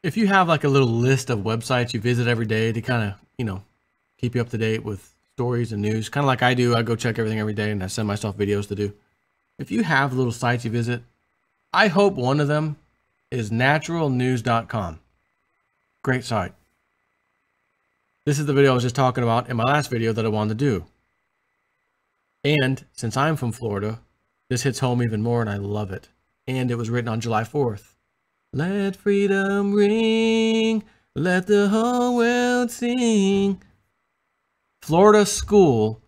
If you have like a little list of websites you visit every day to kind of, keep you up to date with stories and news, kind of like I do, I go check everything every day and I send myself videos to do. If you have little sites you visit, I hope one of them is naturalnews.com. Great site. This is the video I was just talking about in my last video that I wanted to do. And since I'm from Florida, this hits home even more and I love it. And it was written on July 4th. Let freedom ring, let the whole world sing. Florida school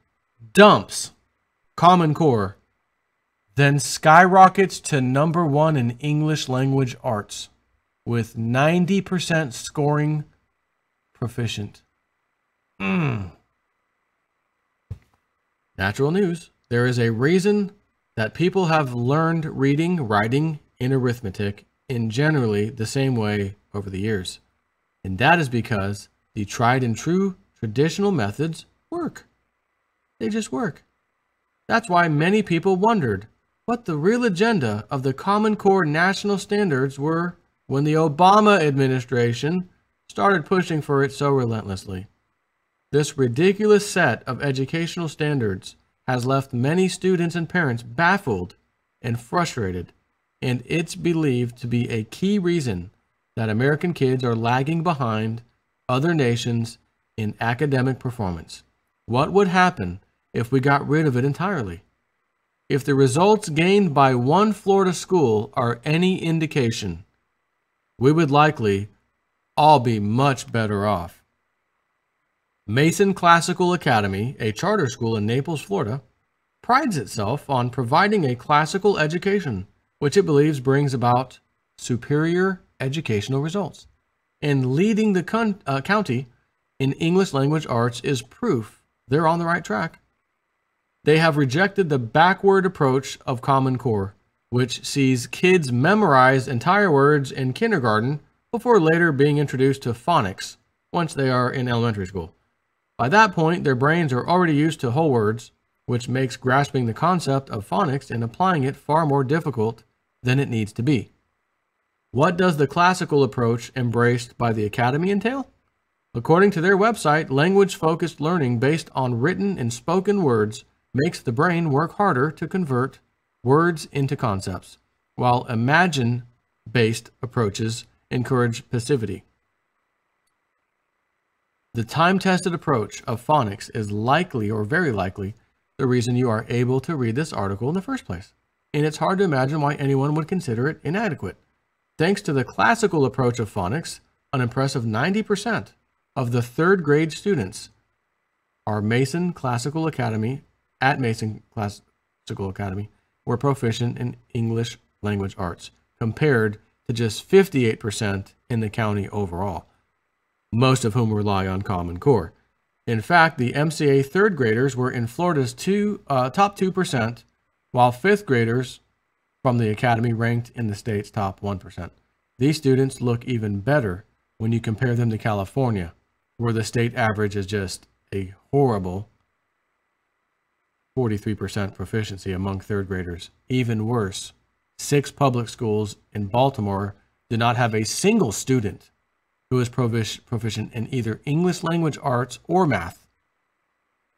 dumps Common Core, then skyrockets to #1 in English language arts with 90% scoring proficient. Natural news. There is a reason that people have learned reading, writing, and arithmetic in generally the same way over the years. And that is because the tried and true traditional methods work. They just work. That's why many people wondered what the real agenda of the Common Core national standards were when the Obama administration started pushing for it so relentlessly. This ridiculous set of educational standards has left many students and parents baffled and frustrated, and it's believed to be a key reason that American kids are lagging behind other nations in academic performance. What would happen if we got rid of it entirely? If the results gained by one Florida school are any indication, we would likely all be much better off. Mason Classical Academy, a charter school in Naples, Florida, prides itself on providing a classical education, which it believes brings about superior educational results. And leading the county in English language arts is proof they're on the right track. They have rejected the backward approach of Common Core, which sees kids memorize entire words in kindergarten before later being introduced to phonics once they are in elementary school. By that point, their brains are already used to whole words, which makes grasping the concept of phonics and applying it far more difficult than it needs to be. What does the classical approach embraced by the Academy entail? According to their website, language-focused learning based on written and spoken words makes the brain work harder to convert words into concepts, while imagine-based approaches encourage passivity. The time-tested approach of phonics is likely, or very likely, the reason you are able to read this article in the first place. And it's hard to imagine why anyone would consider it inadequate. Thanks to the classical approach of phonics, an impressive 90% of the third grade students at Mason Classical Academy were proficient in English language arts, compared to just 58% in the county overall, most of whom rely on Common Core. In fact, the MCA third graders were in Florida's top 2%, while fifth graders from the academy ranked in the state's top 1%. These students look even better when you compare them to California, where the state average is just a horrible 43% proficiency among third graders. Even worse, 6 public schools in Baltimore do not have a single student who is proficient in either English language arts or math.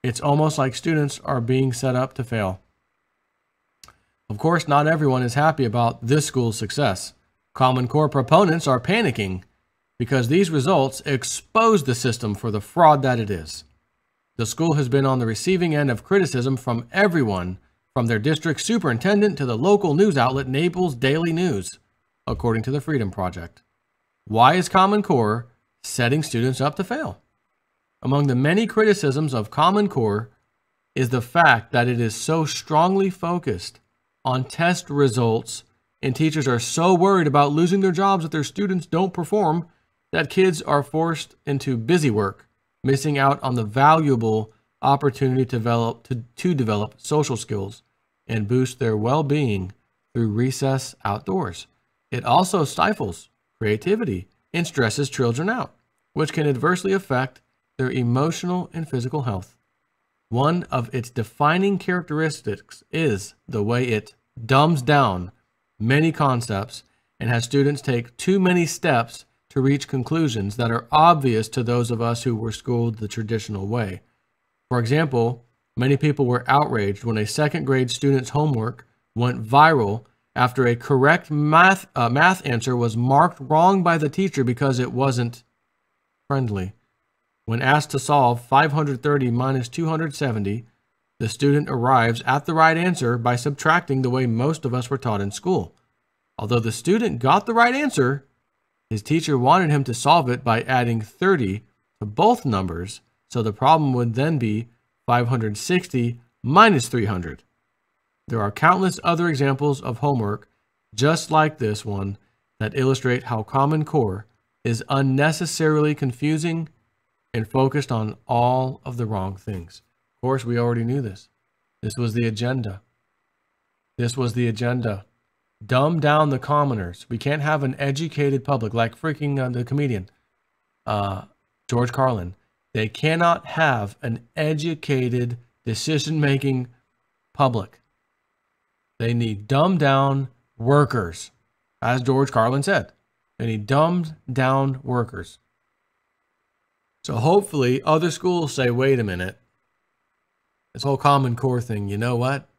It's almost like students are being set up to fail. Of course, not everyone is happy about this school's success. Common Core proponents are panicking because these results expose the system for the fraud that it is. The school has been on the receiving end of criticism from everyone, from their district superintendent to the local news outlet Naples Daily News, according to the Freedom Project. Why is Common Core setting students up to fail? Among the many criticisms of Common Core is the fact that it is so strongly focused on test results, and teachers are so worried about losing their jobs if their students don't perform that kids are forced into busy work, missing out on the valuable opportunity to develop social skills and boost their well-being through recess outdoors. It also stifles creativity and stresses children out, which can adversely affect their emotional and physical health. One of its defining characteristics is the way it dumbs down many concepts and has students take too many steps to reach conclusions that are obvious to those of us who were schooled the traditional way. For example, many people were outraged when a second grade student's homework went viral after a correct math answer was marked wrong by the teacher because it wasn't friendly. When asked to solve 530 minus 270, the student arrives at the right answer by subtracting the way most of us were taught in school. Although the student got the right answer, his teacher wanted him to solve it by adding 30 to both numbers, so the problem would then be 560 minus 300. There are countless other examples of homework just like this one that illustrate how Common Core is unnecessarily confusing and focused on all of the wrong things. Of course, we already knew this. This was the agenda. This was the agenda. Dumb down the commoners. We can't have an educated public like freaking the comedian, George Carlin. They cannot have an educated, decision-making public. They need dumbed down workers, as George Carlin said. They need dumbed down workers. So hopefully other schools say, wait a minute, this whole Common Core thing, you know what?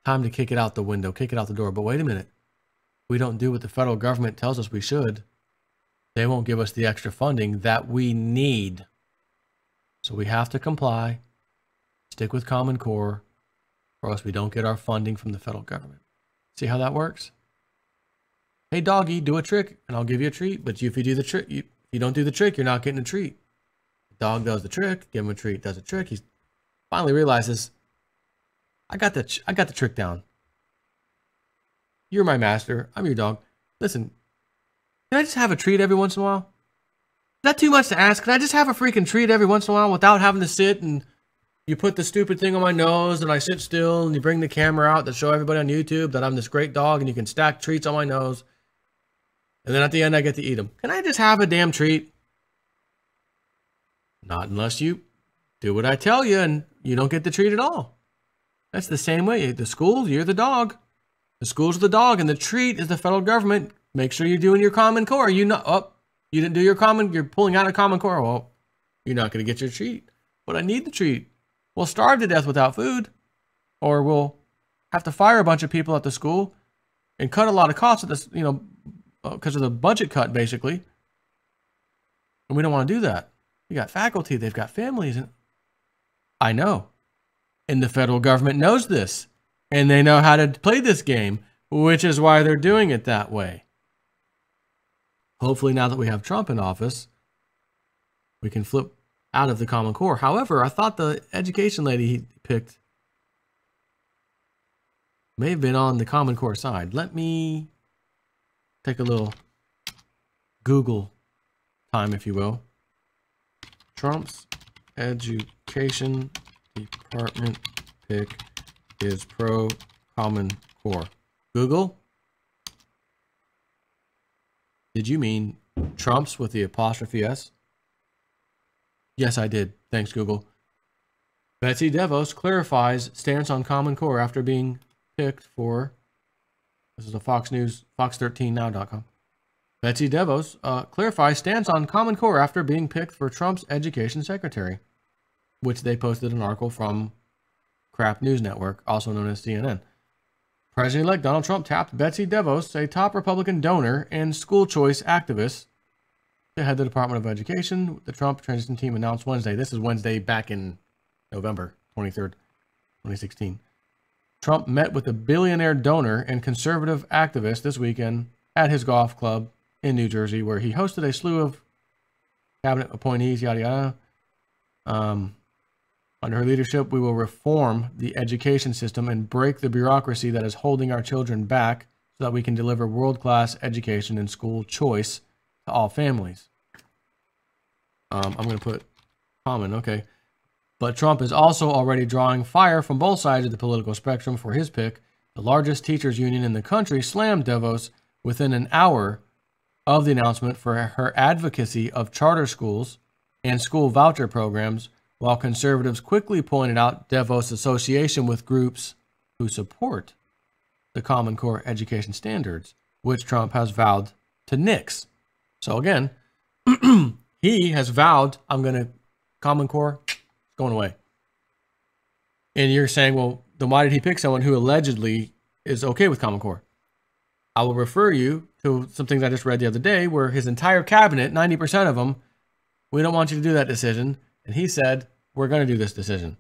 Time to kick it out the window, kick it out the door. But wait a minute. We don't do what the federal government tells us we should. They won't give us the extra funding that we need. So we have to comply, stick with Common Core, or else we don't get our funding from the federal government. See how that works? Hey, doggy, do a trick, and I'll give you a treat. But if you do the trick, if you don't do the trick, you're not getting a treat. The dog does the trick, give him a treat, does a trick. He finally realizes, I got the trick down. You're my master. I'm your dog. Listen, can I just have a treat every once in a while? Is that too much to ask? Can I just have a freaking treat every once in a while without having to sit and you put the stupid thing on my nose and I sit still and you bring the camera out to show everybody on YouTube that I'm this great dog and you can stack treats on my nose. And then at the end, I get to eat them. Can I just have a damn treat? Not unless you do what I tell you and you don't get the treat at all. That's the same way. The schools, you're the dog. The school's the dog, and the treat is the federal government. Make sure you're doing your Common Core. You didn't do your Common. You're pulling out a Common Core. Well, you're not going to get your treat. But I need the treat. We'll starve to death without food, or we'll have to fire a bunch of people at the school and cut a lot of costs at this, because of the budget cut, basically. And we don't want to do that. We got faculty. They've got families. And I know. And the federal government knows this. And they know how to play this game, which is why they're doing it that way. Hopefully, now that we have Trump in office, we can flip out of the Common Core. However, I thought the education lady he picked may have been on the Common Core side. Let me take a little Google time, if you will. Trump's education department pick is pro Common Core. Google? Did you mean Trump's with the apostrophe S? Yes, I did. Thanks, Google. Betsy DeVos clarifies stance on Common Core after being picked for, this is a Fox News, fox13now.com. Betsy DeVos clarifies stance on Common Core after being picked for Trump's education secretary, which they posted an article from Crap News Network, also known as CNN. President-elect Donald Trump tapped Betsy DeVos, a top Republican donor and school choice activist, to head the Department of Education. The Trump transition team announced Wednesday. This is Wednesday back in November 23rd, 2016. Trump met with a billionaire donor and conservative activist this weekend at his golf club in New Jersey, where he hosted a slew of cabinet appointees, yada yada. Under her leadership, we will reform the education system and break the bureaucracy that is holding our children back so that we can deliver world-class education and school choice to all families. I'm going to put common, okay. But Trump is also already drawing fire from both sides of the political spectrum for his pick. The largest teachers union in the country slammed DeVos within an hour of the announcement for her advocacy of charter schools and school voucher programs, while conservatives quickly pointed out DeVos' association with groups who support the Common Core education standards, which Trump has vowed to nix. So again, he has vowed, I'm going to, Common Core, it's going away. And you're saying, well, then why did he pick someone who allegedly is okay with Common Core? I will refer you to some things I just read the other day where his entire cabinet, 90% of them, we don't want you to do that decision. And he said, we're going to do this decision.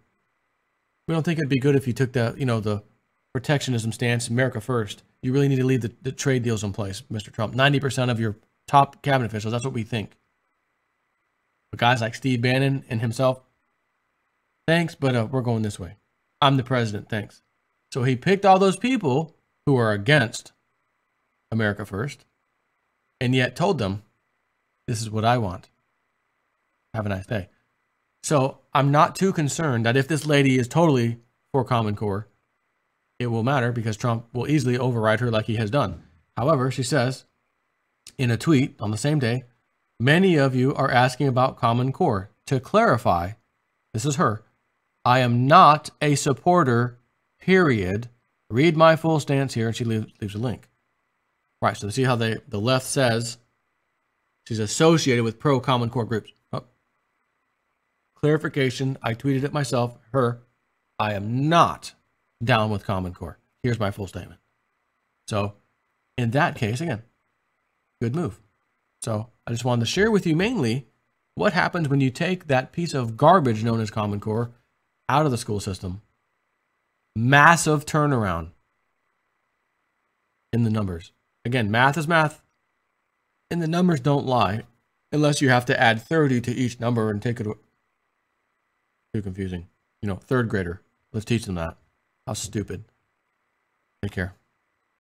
We don't think it'd be good if you took the protectionism stance, America first. You really need to leave the trade deals in place, Mr. Trump. 90% of your top cabinet officials, that's what we think. But guys like Steve Bannon and himself, thanks, but we're going this way. I'm the president, thanks. So he picked all those people who are against America first, and yet told them, this is what I want. Have a nice day. So I'm not too concerned that if this lady is totally for Common Core, it will matter because Trump will easily override her like he has done. However, she says in a tweet on the same day, many of you are asking about Common Core. To clarify, this is her, I am not a supporter, period. Read my full stance here, and she leaves a link. Right, so see how the left says she's associated with pro-Common Core groups. Oh. Clarification, I tweeted it myself, her, I am not down with Common Core. Here's my full statement. So in that case, again, good move. So I just wanted to share with you mainly what happens when you take that piece of garbage known as Common Core out of the school system. Massive turnaround in the numbers. Again, math is math, and the numbers don't lie unless you have to add 30 to each number and take it away. Too confusing. Third grader. Let's teach them that. How stupid. Take care.